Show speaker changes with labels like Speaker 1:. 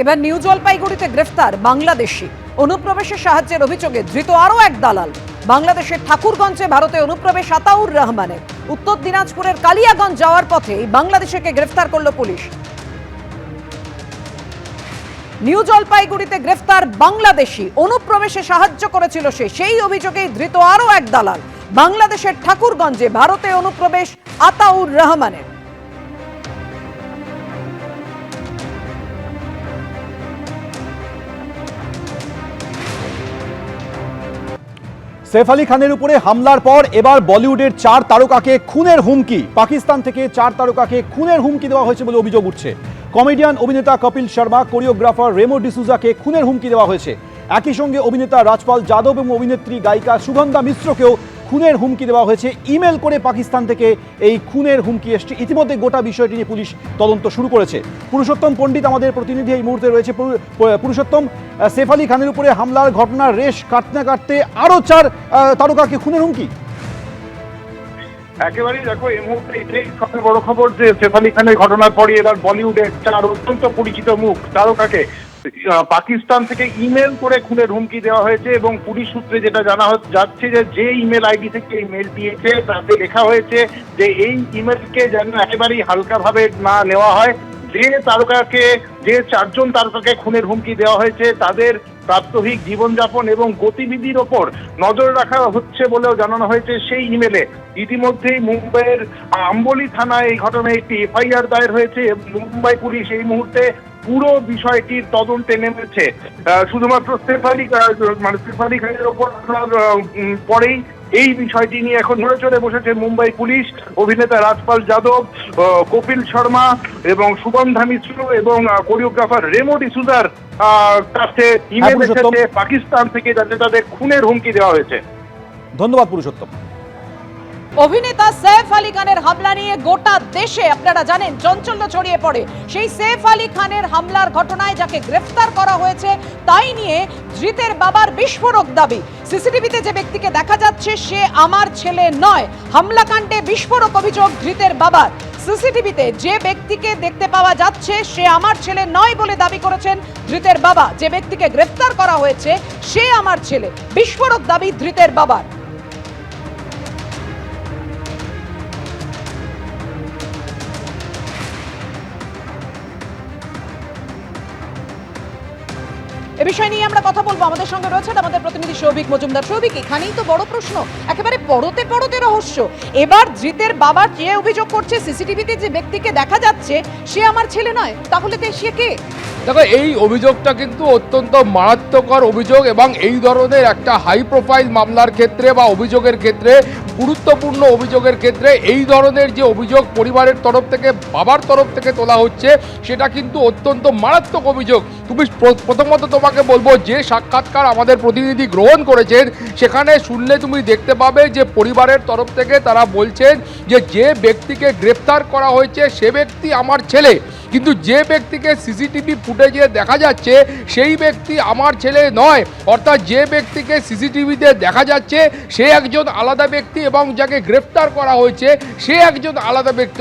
Speaker 1: এবার নিউ জলপাইগুড়িতে গ্রেফতার বাংলাদেশি অনুপ্রবেশের সাহায্যের অভিযোগে ধৃত আরও এক দালাল। বাংলাদেশের ঠাকুরগঞ্জে ভারতে অনুপ্রবেশ আতাউর রহমানের। উত্তর দিনাজপুরের কালিয়াগঞ্জ যাওয়ার পথে বাংলাদেশিকে গ্রেফতার করল পুলিশ। নিউ জলপাইগুড়িতে গ্রেফতার বাংলাদেশি, অনুপ্রবেশে সাহায্য করেছিল সে, সেই অভিযোগেই ধৃত আরও এক দালাল। বাংলাদেশের ঠাকুরগঞ্জে ভারতে অনুপ্রবেশ আতাউর রহমানের।
Speaker 2: সৈফ আলী খানের উপরে হামলার পর এবার বলিউডের 4 তারকাকে খুনের হুমকি। পাকিস্তান থেকে 4 তারকাকে খুনের হুমকি দেওয়া হয়েছে বলে অভিযোগ উঠছে। কমেডিয়ান অভিনেতা কপিল শর্মা, কোরিওগ্রাফার রেমো ডিসুজাকে খুনের হুমকি দেওয়া হয়েছে। একই সঙ্গে অভিনেতা রাজপাল যাদব এবং অভিনেত্রী গায়িকা সুগন্ধা মিশ্রকেও খুনের হুমকি দেওয়া হয়েছে। ইমেল করে পাকিস্তান থেকে এই খুনের হুমকি এসছে। ইতিমধ্যে গোটা বিষয়টি নিয়ে পুলিশ তদন্ত শুরু করেছে। পুরুষোত্তম পণ্ডিত আমাদের প্রতিনিধি এই মুহূর্তে রয়েছে। পুরুষোত্তম, সৈফ আলী খানের উপরে হামলার ঘটনার রেশ কাটতে কাটতে আরও 4 তারকাকে খুনের হুমকি।
Speaker 3: একেবারেই দেখো, এই মুহূর্তে এটাই সবচেয়ে বড় খবর যে সৈফ আলী খানের ঘটনার পরই এবার বলিউডের 4 অত্যন্ত পরিচিত মুখ তারকাকে পাকিস্তান থেকে ইমেল করে খুনের হুমকি দেওয়া হয়েছে। এবং পুলিশ সূত্রে যেটা জানা যাচ্ছে যে ইমেল আইডি থেকে ইমেল দিয়েছে তাতে লেখা হয়েছে যে এই ইমেলকে যেন একেবারেই হালকাভাবে না নেওয়া হয়। যে 4 জন তারকাকে খুনের হুমকি দেওয়া হয়েছে তাদের প্রাত্যহিক জীবনযাপন এবং গতিবিধির ওপর নজর রাখা হচ্ছে বলেও জানানো হয়েছে সেই ইমেলে। ইতিমধ্যেই মুম্বাইয়ের আম্বলি থানায় এই ঘটনায় একটি এফআইআর দায়ের হয়েছে। মুম্বাই পুলিশ এই মুহূর্তে পুরো বিষয়টির তদন্তে নেমেছে। শুধুমাত্র সৈফ আলী খানের ওপর পরেই এই বিষয়টি নিয়ে এখন নড়ে চড়ে বসেছে মুম্বাই পুলিশ। অভিনেতা রাজপাল যাদব, কপিল শর্মা এবং সুগন্ধা মিশ্র এবং কোরিওগ্রাফার রেমো ডিসুজার কাছে ইমেল এসেছে পাকিস্তান থেকে, যাতে তাদের খুনের হুমকি দেওয়া হয়েছে।
Speaker 2: ধন্যবাদ পুরুষোত্তম।
Speaker 1: অভিনেতা সৈফ আলী খানের হামলা নিয়ে গোটা দেশে আপনারা জানেন চাঞ্চল্য ছড়িয়ে পড়ে। সেই সৈফ আলী খানের হামলার ঘটনায় যাকে গ্রেফতার করা হয়েছে তাই নিয়ে ধৃতের বাবার বিস্ফোরক দাবি। সিসিটিভিতে যে ব্যক্তিকে দেখা যাচ্ছে সে আমার ছেলে নয়। হামলাকাণ্ডে বিস্ফোরক অভিযোগ ধৃতের বাবার। সিসিটিভিতে যে ব্যক্তিকে দেখতে পাওয়া যাচ্ছে সে আমার ছেলে নয় বলে দাবি করেছেন ধৃতের বাবা। যে ব্যক্তিকে গ্রেফতার করা হয়েছে সে আমার ছেলে, বিস্ফোরক দাবি ধৃতের বাবার। এ বিষয় নিয়ে আমরা কথা বলবো। আমাদের সঙ্গে রয়েছেন আমাদের প্রতিনিধি সৌভিক মজুমদার। সৌভিক, এখানেই তো বড় প্রশ্ন, একেবারে পড়তে পড়তে রহস্য। এবার ধৃতের বাবা যে অভিযোগ করছে সিসিটিভিতে যে ব্যক্তিকে দেখা যাচ্ছে সে আমার ছেলে নয়, তাহলে সে কে?
Speaker 4: দেখো, এই অভিযোগটা কিন্তু অত্যন্ত মারাত্মকর অভিযোগ এবং এই ধরনের একটা হাই প্রোফাইল মামলার ক্ষেত্রে বা অভিযোগের ক্ষেত্রে, গুরুত্বপূর্ণ অভিযোগের ক্ষেত্রে এই ধরনের যে অভিযোগ পরিবারের তরফ থেকে, বাবার তরফ থেকে তোলা হচ্ছে সেটা কিন্তু অত্যন্ত মারাত্মক অভিযোগ। তুমি প্রথমত তোমাকে বলবো যে সাক্ষাৎকার আমাদের প্রতিনিধি গ্রহণ করেছেন সেখানে শুনলে তুমি দেখতে পাবে যে পরিবারের তরফ থেকে তারা বলছেন যে ব্যক্তিকে গ্রেফতার করা হয়েছে সে ব্যক্তি আমার ছেলে, কিন্তু যে ব্যক্তিকে সিসিটিভি ফুটেজে দেখা যাচ্ছে সেই ব্যক্তি আমার ছেলে নয়। অর্থাৎ যে ব্যক্তিকে সিসিটিভিতে দেখা যাচ্ছে সে একজন আলাদা ব্যক্তি এবং যাকে গ্রেফতার করা হয়েছে সে একজন আলাদা ব্যক্তি।